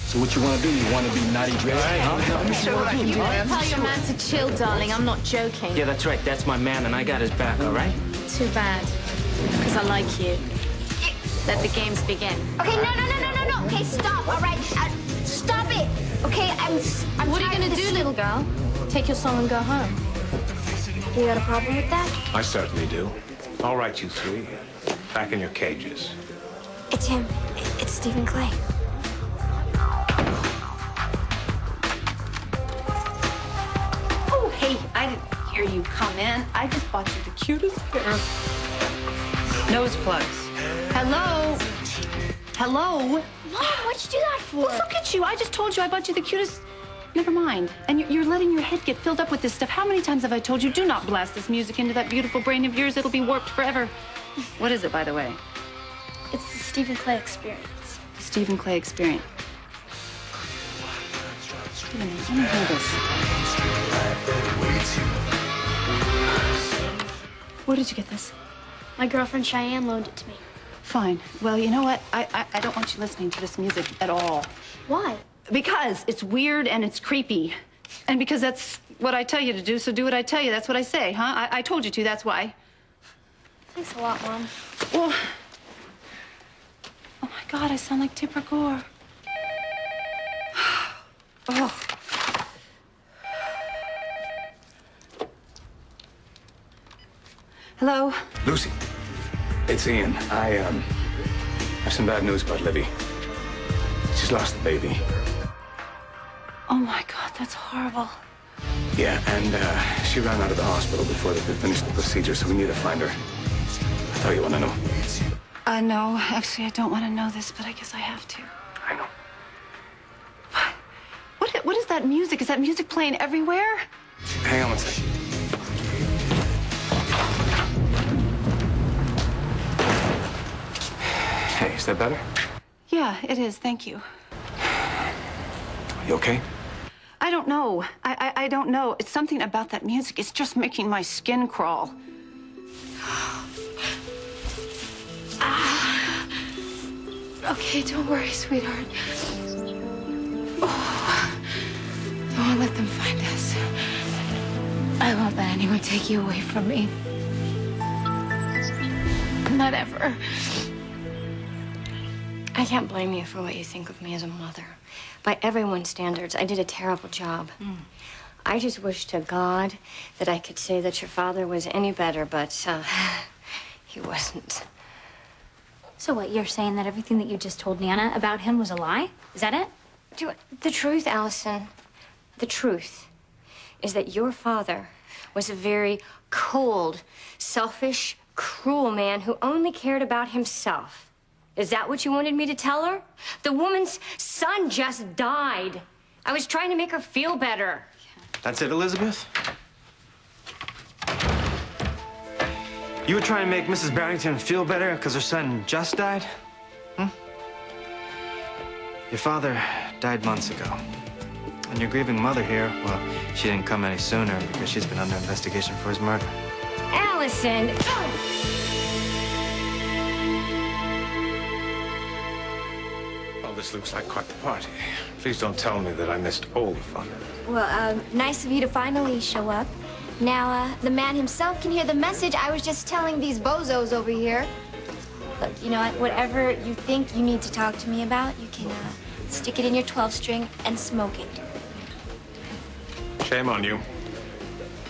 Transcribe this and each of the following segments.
So what you want to do? You want to be naughty dressed? Let me show what I can do, man. Tell your man to chill, darling. I'm not joking. Yeah, that's right. That's my man, and I got his back, all right? Too bad. Because I like you. Let the games begin. Okay, no. Okay, stop, all right? Stop it. Okay, I'm What are you going to do, little girl? Take your song and go home. You got a problem with that? I certainly do. All right, you three. Back in your cages. It's him. It's Stephen Clay. Oh, hey, I didn't hear you come in. I just bought you the cutest pair of nose plugs. Hello? Hello? Mom, what'd you do that for? Well, look at you. I just told you I bought you the cutest... Never mind. And you're letting your head get filled up with this stuff. How many times have I told you, do not blast this music into that beautiful brain of yours. It'll be warped forever. What is it, by the way? It's the Stephen Clay experience. The Stephen Clay experience. Stephen, let me hear this. Where did you get this? My girlfriend Cheyenne loaned it to me. Fine. Well, you know what? I don't want you listening to this music at all. Why? Because it's weird and it's creepy. And because that's what I tell you to do, so do what I tell you. That's what I say, huh? I told you to, that's why. Thanks a lot, Mom. Well... Oh, my God, I sound like Tipper Gore. Oh. Hello? Lucy, it's Ian. I have some bad news about Livy. She's lost the baby. Oh, my God, that's horrible. Yeah, and she ran out of the hospital before they could finish the procedure, so we need to find her. I thought you want to know. No, actually, I don't want to know this, but I guess I have to. I know. What is that music? Is that music playing everywhere? Hang on one second. Hey, is that better? Yeah, it is. Thank you. You okay? I don't know. I don't know. It's something about that music. It's just making my skin crawl. Okay, don't worry, sweetheart. Oh, don't let them find us. I won't let anyone take you away from me. Not ever. I can't blame you for what you think of me as a mother. By everyone's standards, I did a terrible job. I just wish to God that I could say that your father was any better, but he wasn't. So what, you're saying that everything that you just told Nana about him was a lie? Is that it? The truth, Allison, the truth is that your father was a very cold, selfish, cruel man who only cared about himself. Is that what you wanted me to tell her? The woman's son just died. I was trying to make her feel better. That's it, Elizabeth? You were trying to make Mrs. Barrington feel better because her son just died? Your father died months ago. And your grieving mother here, well, she didn't come any sooner because she's been under investigation for his murder. Allison! Well, this looks like quite the party. Please don't tell me that I missed all the fun. Well, nice of you to finally show up. Now, the man himself can hear the message I was just telling these bozos over here. Look, you know what? Whatever you think you need to talk to me about, you can, stick it in your 12-string and smoke it. Shame on you.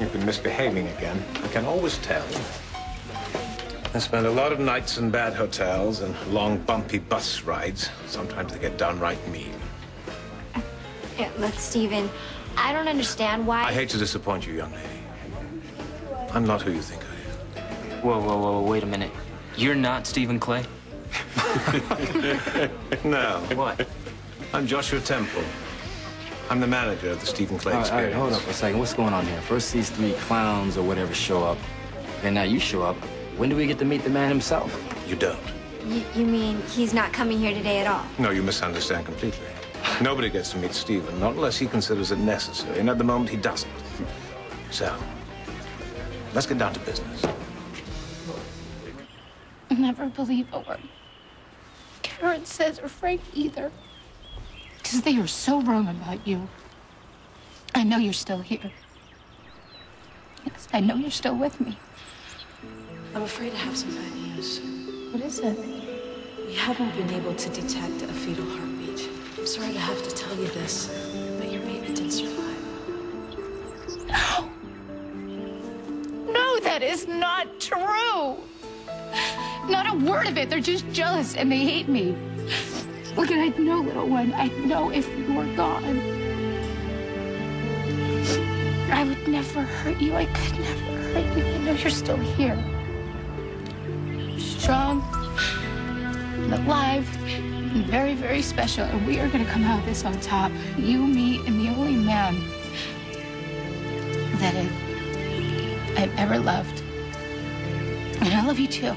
You've been misbehaving again. I can always tell. I spend a lot of nights in bad hotels and long, bumpy bus rides. Sometimes they get downright mean. Yeah, look, Stephen, I don't understand why... I hate to disappoint you, young lady. I'm not who you think I am. Whoa, wait a minute. You're not Stephen Clay? No. What? I'm Joshua Temple. I'm the manager of the Stephen Clay All right, Experience. hold up a second. What's going on here? First these three clowns or whatever show up, and now you show up. When do we get to meet the man himself? You don't. You mean he's not coming here today at all? No, you misunderstand completely. Nobody gets to meet Stephen, not unless he considers it necessary, and at the moment he doesn't. So, let's get down to business. I never believe a word Karen says, or Frank either. Because they were so wrong about you. I know you're still here. Yes, I know you're still with me. I'm afraid I have some bad news. What is it? We haven't been able to detect a fetal heartbeat. I'm sorry to have to tell you this, but your baby did survive. No. No, that is not true. Not a word of it. They're just jealous and they hate me. Look, and I know, little one, I know if you were gone, I would never hurt you. I could never hurt you. I know you're still here. Strong and alive and very, very special. And we are going to come out of this on top. You, me, and the only man that I've ever loved. And I love you too.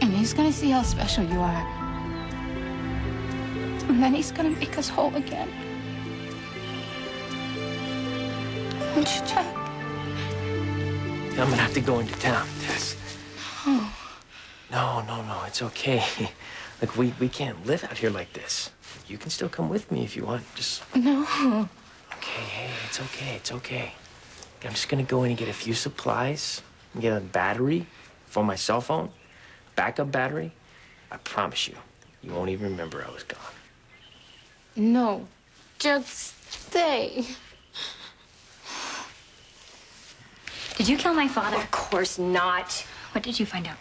And he's going to see how special you are. And then he's gonna make us whole again. Won't you, Jack? I'm gonna have to go into town, Tess. Oh. No, it's okay. Look, we can't live out here like this. You can still come with me if you want. Just... No. Okay, hey, it's okay. I'm just gonna go in and get a few supplies, and get a battery for my cell phone, backup battery. I promise you, you won't even remember I was gone. No. Just stay. Did you kill my father? Of course not. What did you find out?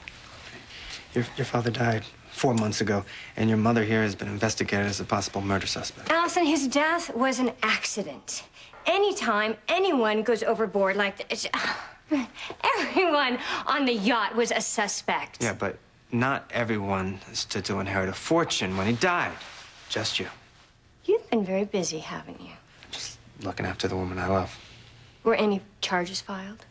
Your father died 4 months ago, and your mother here has been investigated as a possible murder suspect. Allison, his death was an accident. Anytime anyone goes overboard like this, everyone on the yacht was a suspect. Yeah, but not everyone stood to inherit a fortune when he died. Just you. You've been very busy, haven't you? Just looking after the woman I love. Were any charges filed?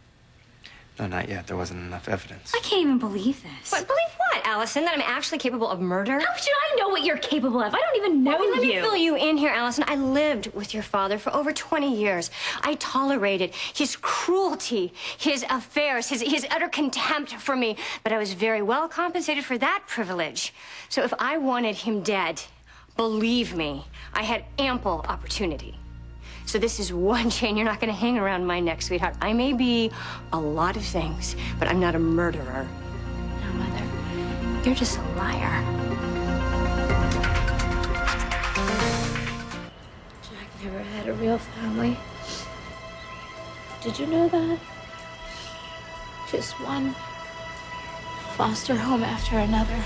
No, not yet. There wasn't enough evidence. I can't even believe this. What? Believe what, Allison? That I'm actually capable of murder? How should I know what you're capable of? I don't even know Let me you. fill you in here, Allison. I lived with your father for over 20 years. I tolerated his cruelty, his affairs, his utter contempt for me. But I was very well compensated for that privilege. So if I wanted him dead, believe me, I had ample opportunity. So this is one chain you're not going to hang around my neck, sweetheart. I may be a lot of things, but I'm not a murderer. No, Mother. You're just a liar. Jack never had a real family. Did you know that? Just one foster home after another.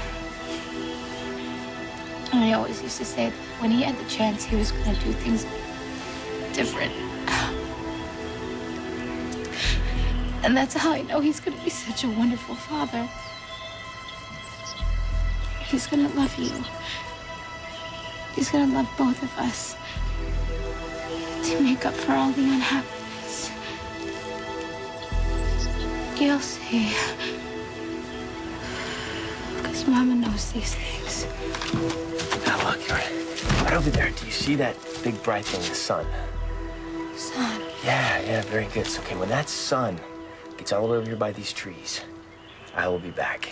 And I always used to say that when he had the chance, he was going to do things different. And that's how I know he's going to be such a wonderful father. He's going to love you. He's going to love both of us to make up for all the unhappiness. You'll see. Because Mama knows these things. Now look, you're right over there. Do you see that big bright thing, the sun? Son. Yeah, very good. So, okay, when that sun gets all the way over here by these trees, I will be back.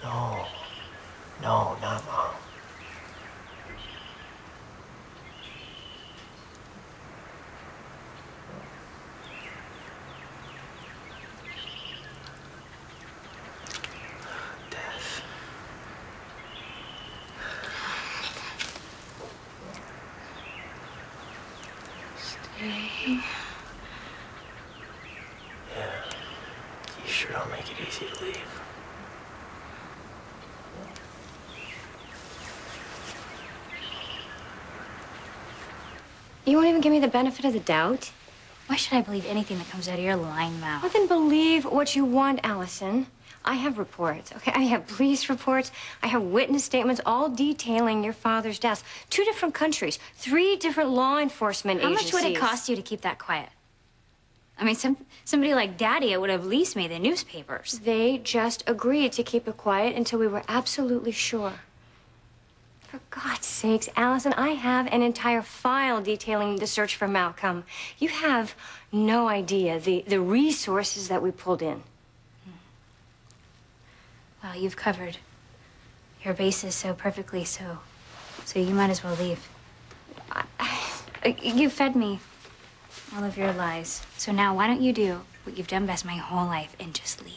No, not Mom. Death. Stay. Yeah. You sure don't make it easy to leave. You won't even give me the benefit of the doubt? Why should I believe anything that comes out of your lying mouth? Well, then believe what you want, Allison. I have reports, okay? I have police reports. I have witness statements all detailing your father's death. 2 different countries, 3 different law enforcement agencies. How much would it cost you to keep that quiet? I mean, somebody like Daddy would have at least made the newspapers. They just agreed to keep it quiet until we were absolutely sure. For God's sakes, Allison, I have an entire file detailing the search for Malcolm. You have no idea the resources that we pulled in. Well, you've covered your bases so perfectly, so you might as well leave. You fed me all of your lies. So now why don't you do what you've done best my whole life and just leave?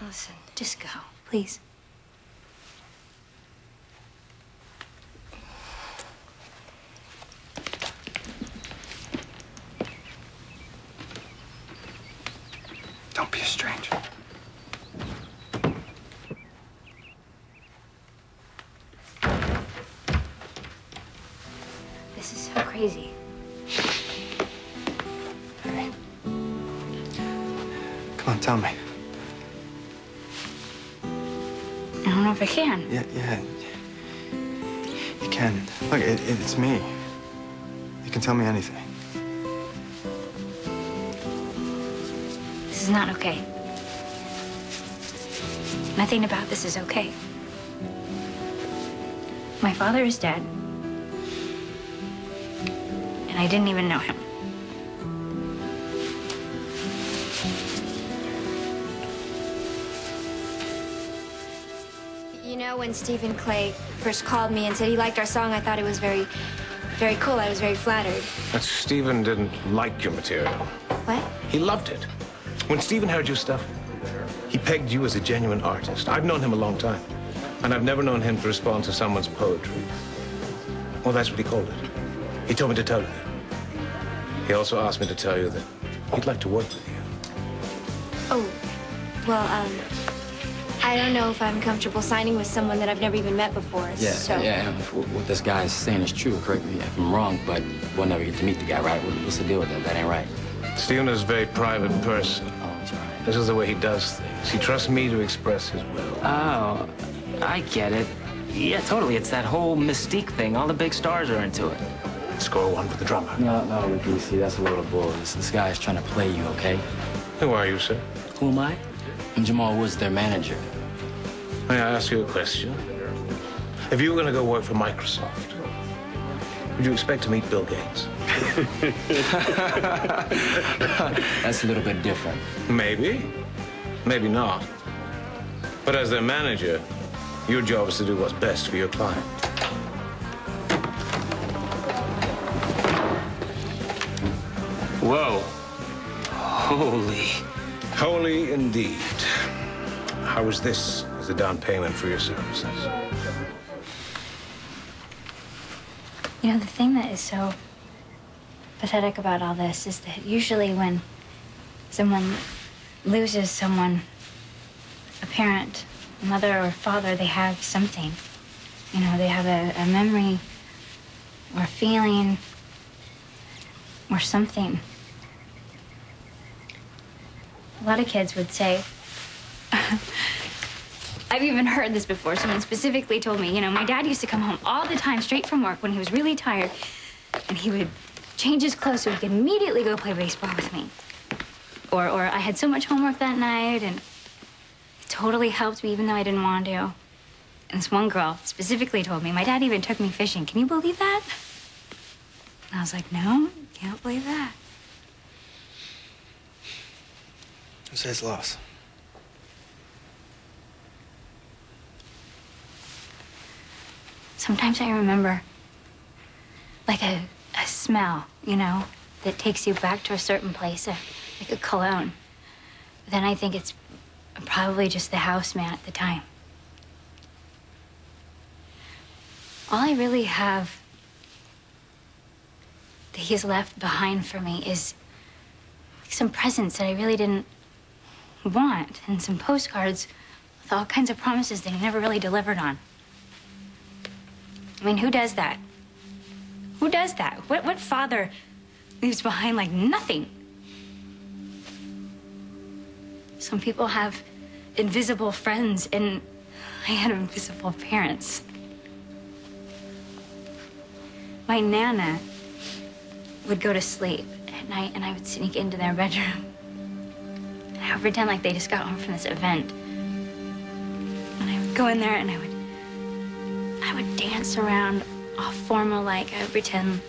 Allison. Just go, please. Don't be a stranger. This is so crazy. Hey. Come on, tell me. I don't know if I can. Yeah. You can. Look, it's me. You can tell me anything. This is not okay. Nothing about this is okay. My father is dead. And I didn't even know him. You know, when Stephen Clay first called me and said he liked our song, I thought it was very, very cool. I was very flattered. But Stephen didn't like your material. What? He loved it. When Stephen heard your stuff, he pegged you as a genuine artist. I've known him a long time, and I've never known him to respond to someone's poetry. Well, that's what he called it. He told me to tell you that. He also asked me to tell you that he'd like to work with you. Oh, well, I don't know if I'm comfortable signing with someone that I've never even met before. Yeah, so. yeah. If what this guy is saying is true, correct me if I'm wrong, but we'll never get to meet the guy, right? What's the deal with that? That ain't right. Stephen is a very private person. Oh, that's right. This is the way he does things. He trusts me to express his will. Oh, I get it. Yeah, totally. It's that whole mystique thing. All the big stars are into it. Score one for the drummer. No, Ricky, see, that's a little bull. This guy's trying to play you, okay? Who are you, sir? Who am I? I'm Jamal Woods, their manager. May I ask you a question? If you were going to go work for Microsoft, would you expect to meet Bill Gates? That's a little bit different. Maybe. Maybe not. But as their manager, your job is to do what's best for your client. Whoa. Holy. Holy indeed. How was this as a down payment for your services? You know, the thing that is so pathetic about all this is that usually when someone loses someone, a parent, a mother or father, they have something. You know, they have a memory or a feeling or something. A lot of kids would say, I've even heard this before. Someone specifically told me, you know, my dad used to come home all the time straight from work when he was really tired, and he would change his clothes so he could immediately go play baseball with me. Or I had so much homework that night, and it totally helped me even though I didn't want to. And this one girl specifically told me, my dad even took me fishing. Can you believe that? And I was like, no, can't believe that. Who's his loss? Sometimes I remember, like a smell, you know, that takes you back to a certain place, like a cologne. But then I think it's probably just the houseman at the time. All I really have that he's left behind for me is some presents that I really didn't want, and some postcards with all kinds of promises that he never really delivered on. I mean, who does that? Who does that? What father leaves behind, like, nothing? Some people have invisible friends, and I had invisible parents. My Nana would go to sleep at night, and I would sneak into their bedroom. And I would pretend like they just got home from this event. And I would go in there, and I would dance around all formal-like. I would pretend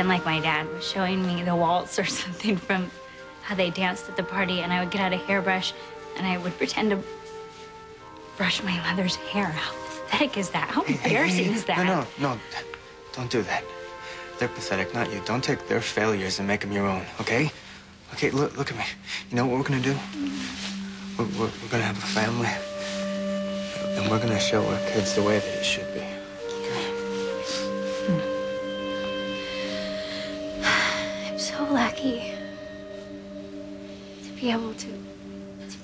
like my dad was showing me the waltz or something from how they danced at the party, and I would get out a hairbrush, and I would pretend to brush my mother's hair. How pathetic is that? How embarrassing is that? No. Don't do that. They're pathetic, not you. Don't take their failures and make them your own, okay? Okay, look at me. You know what we're gonna do? We're gonna have a family. And we're gonna show our kids the way that it should be. I'm so lucky to be able to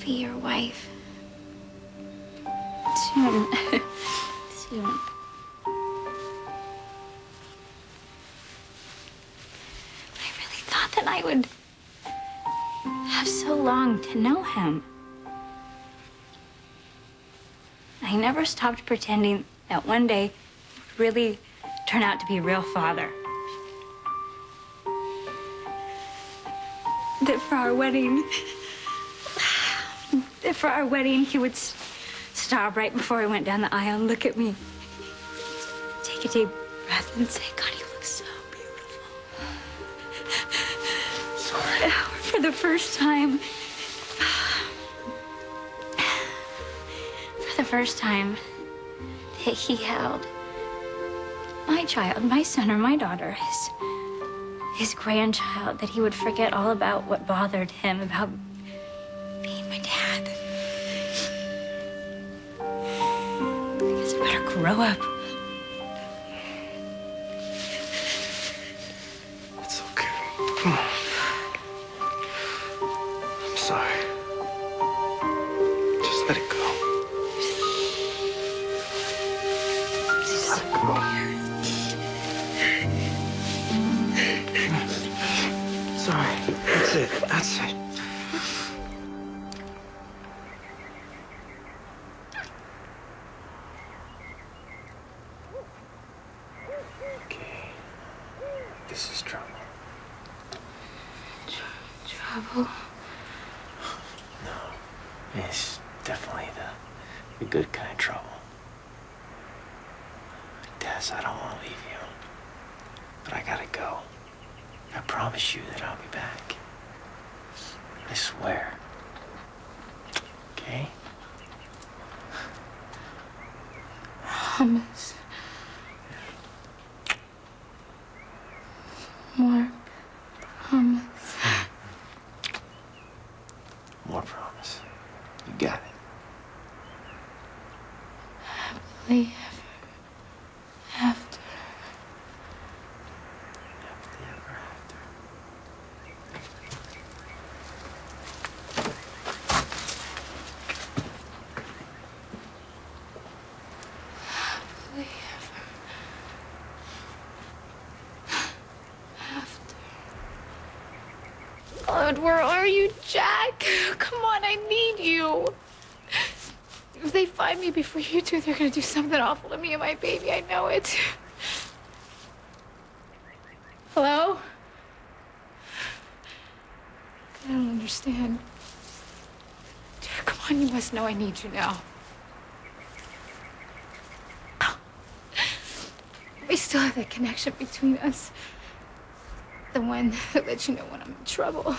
be your wife. Soon. Soon. I really thought that I would have so long to know him. I never stopped pretending that one day he'd really turn out to be a real father. That for our wedding, he would stop right before I went down the aisle and look at me. Take a deep breath and say, God, you look so beautiful. Sorry. For the first time, that he held my child, my son or my daughter, his grandchild, that he would forget all about what bothered him about being my dad. I guess I better grow up. It's okay. I'm sorry. Just let it go. Just let it go. Sorry. That's it. That's it. Okay. This is trouble. Trouble? No. It's definitely the good kind of trouble. Tess, I don't want to leave you. But I gotta go. I promise you that I'll be back. I swear. Okay? Promise. More promise. More promise. You got it. Happily ever after. Happily ever after. Happily ever after. God, where are you, Jack? Come on, I need you. If they find me before you do, they're gonna do something awful to me and my baby. I know it. Hello? I don't understand. Jack, come on, you must know I need you now. We still have that connection between us. The one that lets you know when I'm in trouble.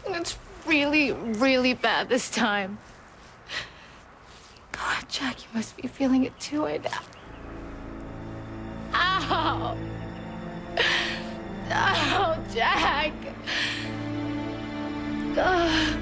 And it's really, really bad this time. God, Jack, you must be feeling it too. Ow! Ow, Jack! Ugh.